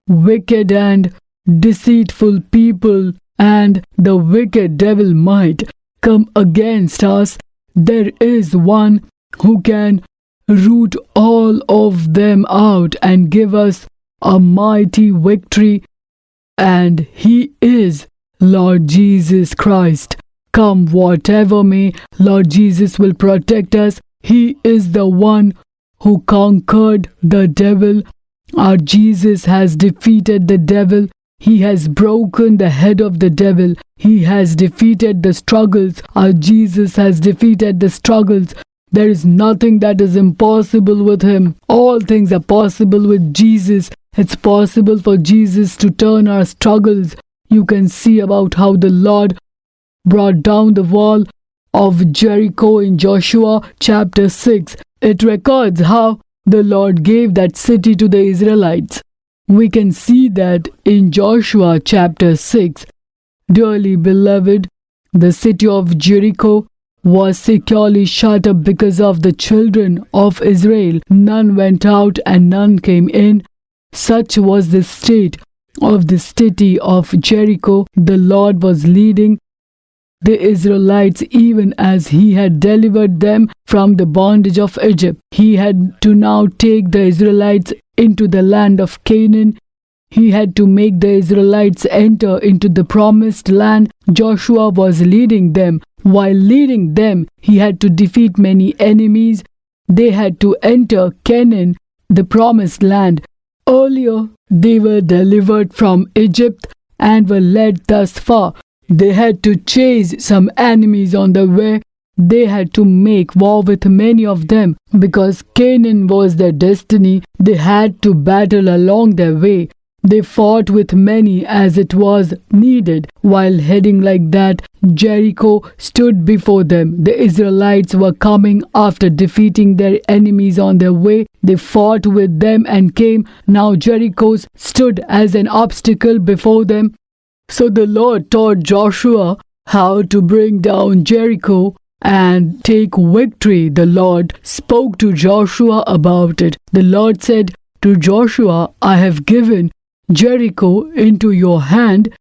wicked and deceitful people and the wicked devil might come against us, there is one who can root all of them out and give us a mighty victory, and he is Lord Jesus Christ. Come whatever may, Lord Jesus will protect us. He is the one who conquered the devil. Our Jesus has defeated the devil. He has broken the head of the devil. He has defeated the struggles. Our Jesus has defeated the struggles. There is nothing that is impossible with him. All things are possible with Jesus. It's possible for Jesus to turn our struggles. You can see about how the Lord brought down the wall of Jericho in Joshua chapter 6. It records how the Lord gave that city to the Israelites. We can see that in Joshua chapter 6. Dearly beloved, the city of Jericho was securely shut up because of the children of Israel. None went out and none came in. Such was the state of the city of Jericho. The Lord was leading the Israelites even as he had delivered them from the bondage of Egypt. He had to now take the Israelites into the land of Canaan. He had to make the Israelites enter into the promised land. Joshua was leading them. While leading them, he had to defeat many enemies. They had to enter Canaan, the promised land. Earlier, they were delivered from Egypt and were led thus far. They had to chase some enemies on the way. They had to make war with many of them because Canaan was their destiny. They had to battle along their way. They fought with many as it was needed. While heading like that, Jericho stood before them. The Israelites were coming after defeating their enemies on their way. They fought with them and came. Now Jericho stood as an obstacle before them. So the Lord taught Joshua how to bring down Jericho and take victory. The Lord spoke to Joshua about it. The Lord said to Joshua, I have given Jericho into your hand,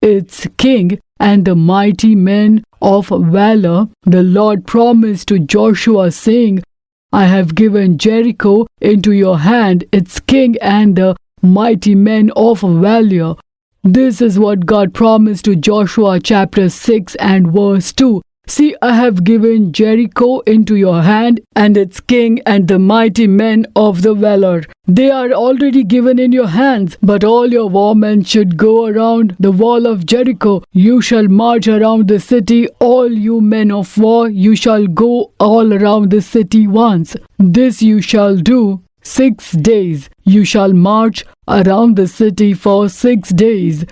its king and the mighty men of valor. The Lord promised to Joshua, saying, I have given Jericho into your hand, its king and the mighty men of valor. This is what God promised to Joshua chapter 6 and verse 2. See, I have given Jericho into your hand, and its king and the mighty men of the valor. They are already given in your hands, but all your warmen should go around the wall of Jericho. You shall march around the city, all you men of war, you shall go all around the city once. This you shall do 6 days. You shall march around the city for 6 days.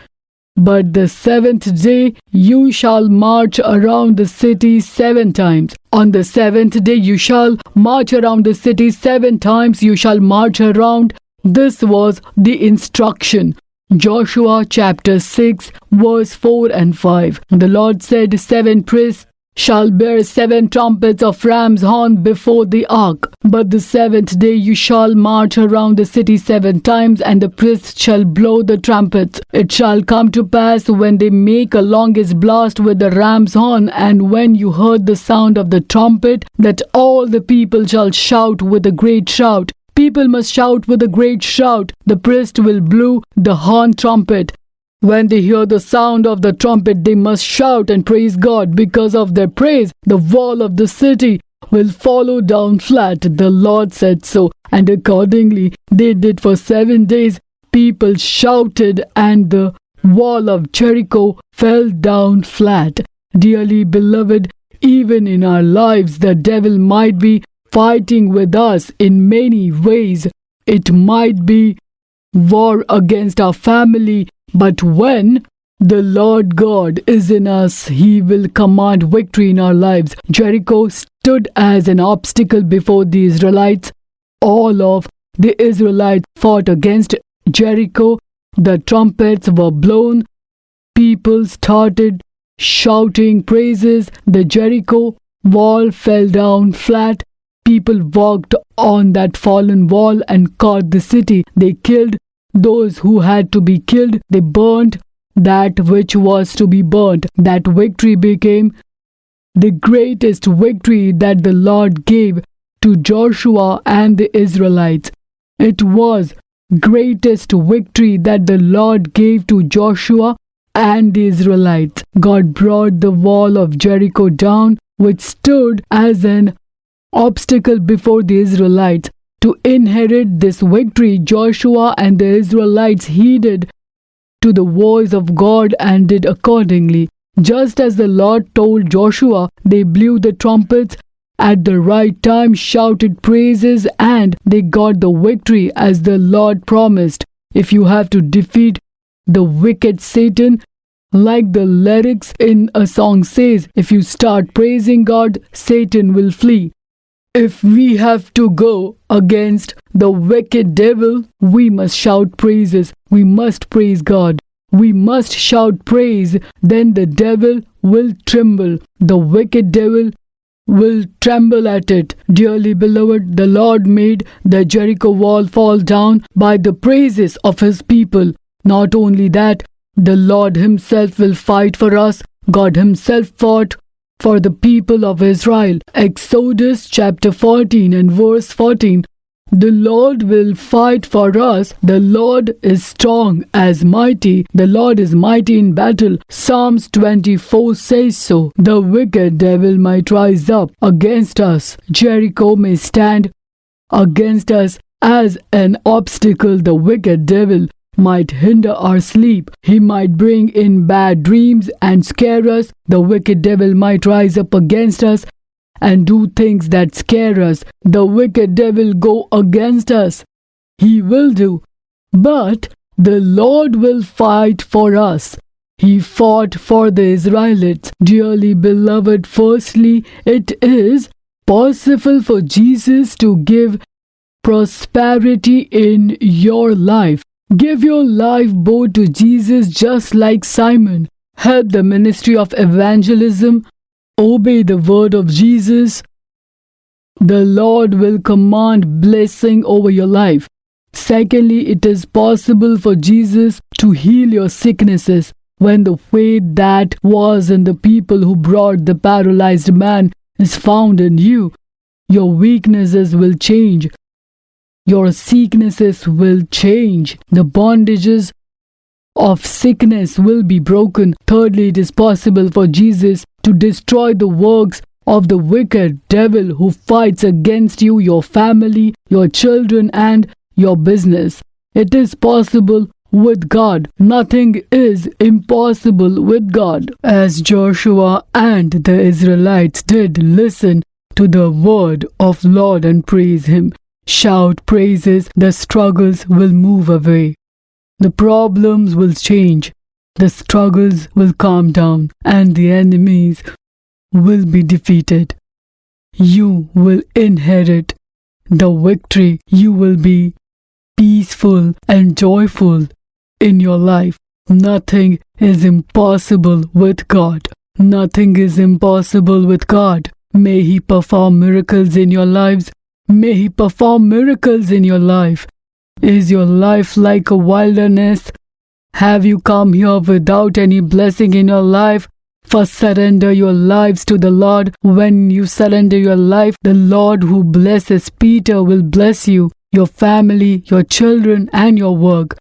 But the 7th day you shall march around the city 7 times. On the 7th day you shall march around the city 7 times. You shall march around. This was the instruction. Joshua chapter 6 verse 4 and 5. The Lord said, 7 priests shall bear 7 trumpets of ram's horn before the ark. But the 7th day you shall march around the city 7 times, and the priests shall blow the trumpets. It shall come to pass when they make a longest blast with the ram's horn, and when you heard the sound of the trumpet, that all the people shall shout with a great shout. People must shout with a great shout. The priest will blow the horn trumpet. When they hear the sound of the trumpet, they must shout and praise God. Because of their praise, the wall of the city will fall down flat. The Lord said so, and accordingly they did. For 7 days people shouted, and the wall of Jericho fell down flat. Dearly beloved, even in our lives, the devil might be fighting with us in many ways. It might be war against our family, but when the Lord God is in us, He will command victory in our lives. Jericho stood as an obstacle before the Israelites. All of the Israelites fought against Jericho. The trumpets were blown. People started shouting praises. The Jericho wall fell down flat. People walked on that fallen wall and caught the city. They killed those who had to be killed. They burned that which was to be burnt. That victory became the greatest victory that the Lord gave to Joshua and the Israelites. It was greatest victory that the Lord gave to Joshua and the Israelites. God brought the wall of Jericho down, which stood as an obstacle before the Israelites. To inherit this victory, Joshua and the Israelites heeded to the voice of God and did accordingly. Just as the Lord told Joshua, they blew the trumpets at the right time, shouted praises, and they got the victory as the Lord promised. If you have to defeat the wicked Satan, like the lyrics in a song says, if you start praising God, Satan will flee. If we have to go against the wicked devil, we must shout praises. We must praise God. We must shout praise. Then the devil will tremble. The wicked devil will tremble at it. Dearly beloved, the Lord made the Jericho wall fall down by the praises of His people. Not only that, the Lord Himself will fight for us. God Himself fought for the people of Israel. Exodus chapter 14 and verse 14. The Lord will fight for us. The Lord is strong as mighty. The Lord is mighty in battle. Psalms 24 says so. The wicked devil might rise up against us. Jericho may stand against us as an obstacle. The wicked devil might hinder our sleep. He might bring in bad dreams and scare us. The wicked devil might rise up against us and do things that scare us. The wicked devil go against us. He will do. But The Lord will fight for us. He fought for the Israelites. Dearly beloved, firstly, it is possible for Jesus to give prosperity in your life. Give your life both to Jesus, just like Simon. Help the ministry of evangelism. Obey the word of Jesus. The Lord will command blessing over your life. Secondly, it is possible for Jesus to heal your sicknesses. When the faith that was in the people who brought the paralyzed man is found in you, your weaknesses will change. Your sicknesses will change. The bondages of sickness will be broken. Thirdly, it is possible for Jesus to destroy the works of the wicked devil who fights against you, your family, your children, and your business. It is possible with God. Nothing is impossible with God. As Joshua and the Israelites did listen to the word of Lord and praise Him, shout praises, the struggles will move away. The problems will change. The struggles will calm down, and the enemies will be defeated. You will inherit the victory. You will be peaceful and joyful in your life. Nothing is impossible with God. Nothing is impossible with God. May He perform miracles in your lives. May He perform miracles in your life. Is your life like a wilderness? Have you come here without any blessing in your life? First, surrender your lives to the Lord. When you surrender your life, the Lord who blesses Peter will bless you, your family, your children, and your work.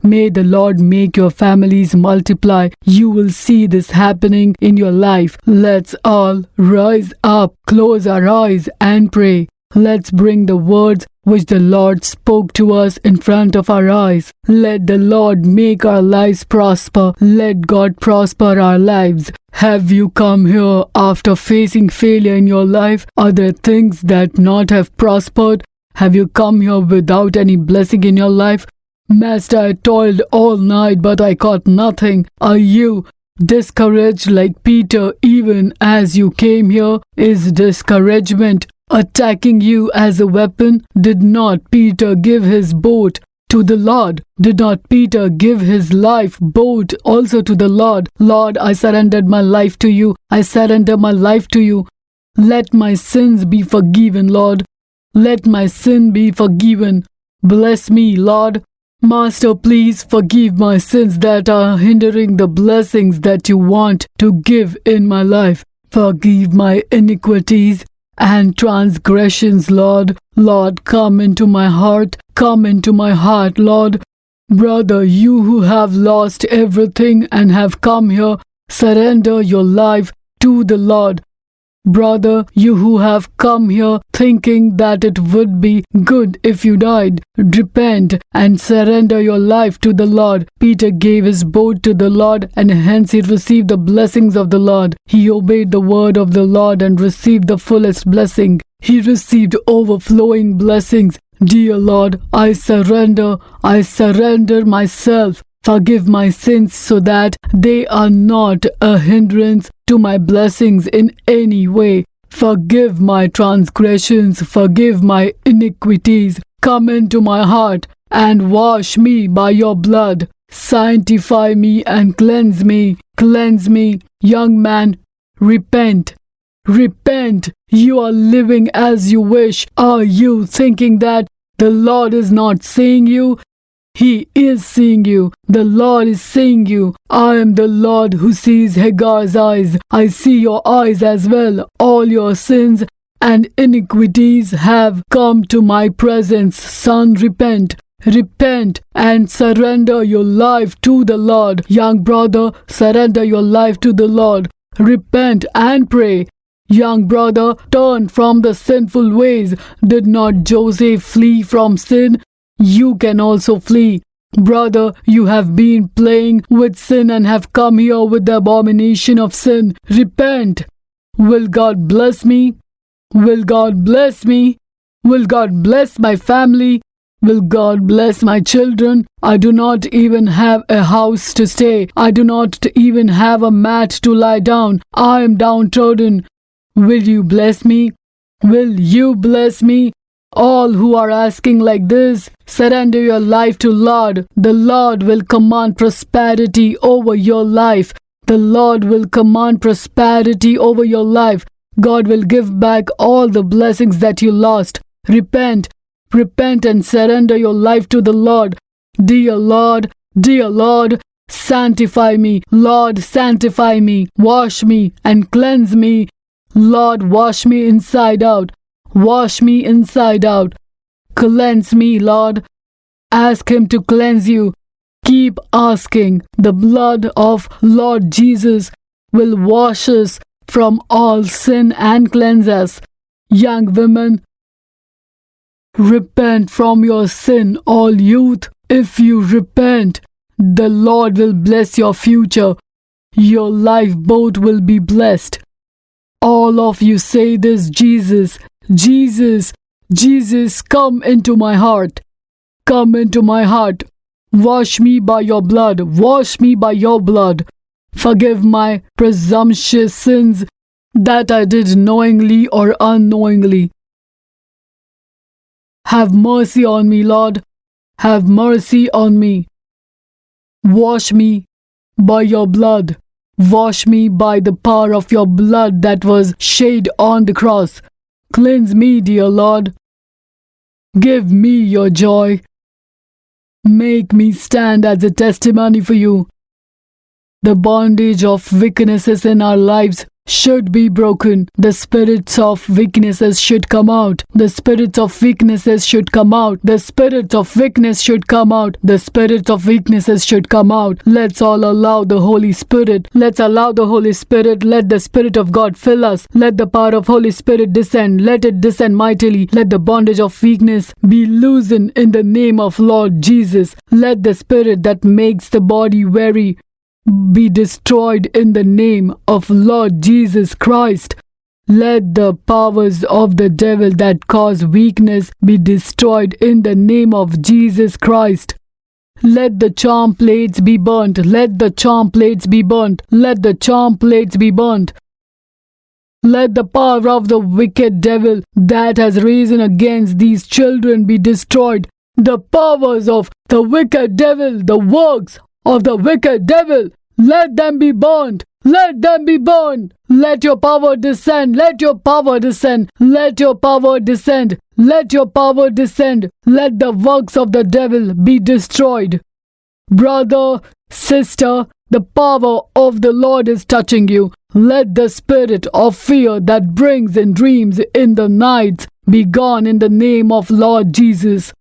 May the Lord make your families multiply. You will see this happening in your life. Let's all rise up, close our eyes, and pray. Let's bring the words which the Lord spoke to us in front of our eyes. Let the Lord make our lives prosper. Let God prosper our lives. Have you come here after facing failure in your life? Are there things that not have prospered? Have you come here without any blessing in your life? Master, I toiled all night, but I caught nothing. Are you discouraged like Peter even as you came here? Is discouragement attacking you as a weapon? Did not Peter give his boat to the Lord? Did not Peter give his life boat also to the Lord? Lord, I surrendered my life to you. I surrender my life to you. Let my sins be forgiven, Lord. Let my sin be forgiven. Bless me, Lord. Master, please forgive my sins that are hindering the blessings that you want to give in my life. Forgive my iniquities and transgressions, Lord. Lord, come into my heart. Come into my heart, Lord. Brother, you who have lost everything and have come here, surrender your life to the Lord. Brother, you who have come here thinking that it would be good if you died, repent and surrender your life to the Lord. Peter gave his boat to the Lord, and hence he received the blessings of the Lord. He obeyed the word of the Lord and received the fullest blessing. He received overflowing blessings. Dear Lord, I surrender myself. Forgive my sins so that they are not a hindrance to my blessings in any way. Forgive my transgressions, forgive my iniquities. Come into my heart and wash me by your blood. Sanctify me and cleanse me. Cleanse me. Young man, repent. Repent. You are living as you wish. Are you thinking that the Lord is not seeing you? He is seeing you. The Lord is seeing you. I am the Lord who sees Hagar's eyes. I see your eyes as well. All your sins and iniquities have come to my presence. Son, repent. Repent and surrender your life to the Lord. Young brother, surrender your life to the Lord. Repent and pray. Young brother, turn from the sinful ways. Did not Joseph flee from sin? You can also flee. Brother, you have been playing with sin and have come here with the abomination of sin. Repent. Will God bless me? Will God bless me? Will God bless my family? Will God bless my children? I do not even have a house to stay. I do not even have a mat to lie down. I am downtrodden. Will you bless me? Will you bless me? All who are asking like this, surrender your life to Lord. The Lord will command prosperity over your life. The Lord will command prosperity over your life. God will give back all the blessings that you lost. Repent and surrender your life to the Lord. Dear Lord, sanctify me. Lord, sanctify me. Wash me and cleanse me. Lord, wash me inside out. Wash me inside out. Cleanse me, Lord. Ask Him to cleanse you. Keep asking. The blood of Lord Jesus will wash us from all sin and cleanse us. Young women, repent from your sin. All youth, if you repent, the Lord will bless your future. Your lifeboat will be blessed. All of you say this: Jesus, Jesus, Jesus, come into my heart. Come into my heart. Wash me by your blood. Wash me by your blood. Forgive my presumptuous sins that I did knowingly or unknowingly. Have mercy on me, Lord. Have mercy on me. Wash me by your blood. Wash me by the power of your blood that was shed on the cross. Cleanse me, dear Lord. Give me your joy. Make me stand as a testimony for you. The bondage of weaknesses in our lives should be broken. The spirits of weaknesses should come out. The spirits of weaknesses should come out. The spirits of weakness should come out. The spirits of weaknesses should come out. Let's all allow the Holy Spirit. Let's allow the Holy Spirit. Let the Spirit of God fill us. Let the power of Holy Spirit descend. Let it descend mightily. Let the bondage of weakness be loosened in the name of Lord Jesus. Let the spirit that makes the body weary be destroyed in the name of Lord Jesus Christ. Let the powers of the devil that cause weakness be destroyed in the name of Jesus Christ. Let the charm plates be burnt. Let the charm plates be burnt. Let the charm plates be burnt. Let the power of the wicked devil that has risen against these children be destroyed. The powers of the wicked devil, the works of the wicked devil, let them be burned. Let them be burned. Let your power descend. Let your power descend. Let your power descend. Let your power descend. Let the works of the devil be destroyed. Brother, sister, the power of the Lord is touching you. Let the spirit of fear that brings in dreams in the nights be gone in the name of Lord Jesus.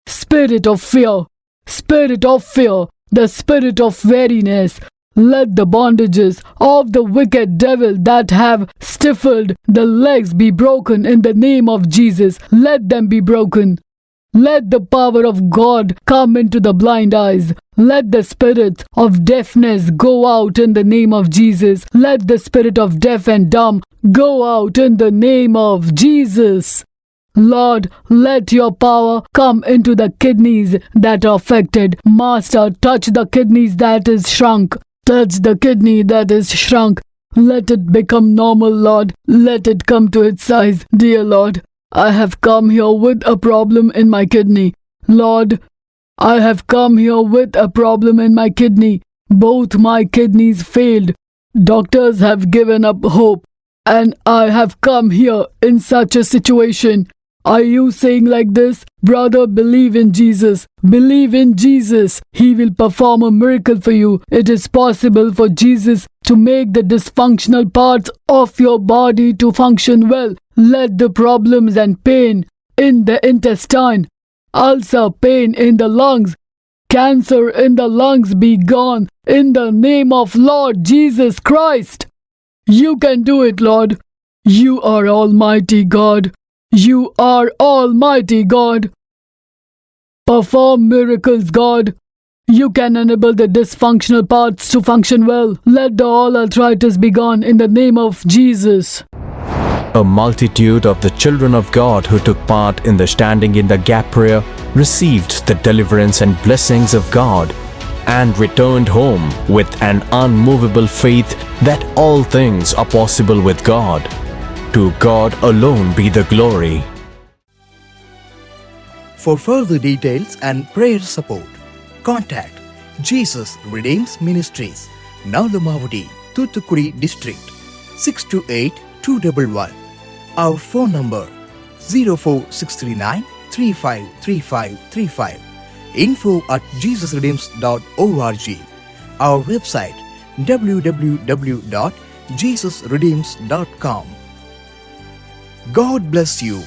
Spirit of fear. Spirit of fear. The spirit of weariness. Let the bondages of the wicked devil that have stifled the legs be broken in the name of Jesus. Let them be broken. Let the power of God come into the blind eyes. Let the spirit of deafness go out in the name of Jesus. Let the spirit of deaf and dumb go out in the name of Jesus. Lord, let your power come into the kidneys that are affected. Master, touch the kidneys that is shrunk. Touch the kidney that is shrunk. Let it become normal, Lord. Let it come to its size. Dear Lord, I have come here with a problem in my kidney. Lord, I have come here with a problem in my kidney. Both my kidneys failed. Doctors have given up hope. And I have come here in such a situation. Are you saying like this? Brother, believe in Jesus. Believe in Jesus. He will perform a miracle for you. It is possible for Jesus to make the dysfunctional parts of your body to function well. Let the problems and pain in the intestine, ulcer, pain in the lungs, cancer in the lungs be gone in the name of Lord Jesus Christ. You can do it, Lord. You are Almighty God. You are Almighty God. Perform miracles, God. You can enable the dysfunctional parts to function well. Let the all arthritis be gone in the name of Jesus. A multitude of the children of God who took part in the Standing in the Gap prayer received the deliverance and blessings of God and returned home with an unmovable faith that all things are possible with God. To God alone be the glory. For further details and prayer support, contact Jesus Redeems Ministries, Nalumavadi, Thuthukudi District, 628-211. Our phone number 04639 353535. info@jesusredeems.org. Our website www.jesusredeems.com. God bless you.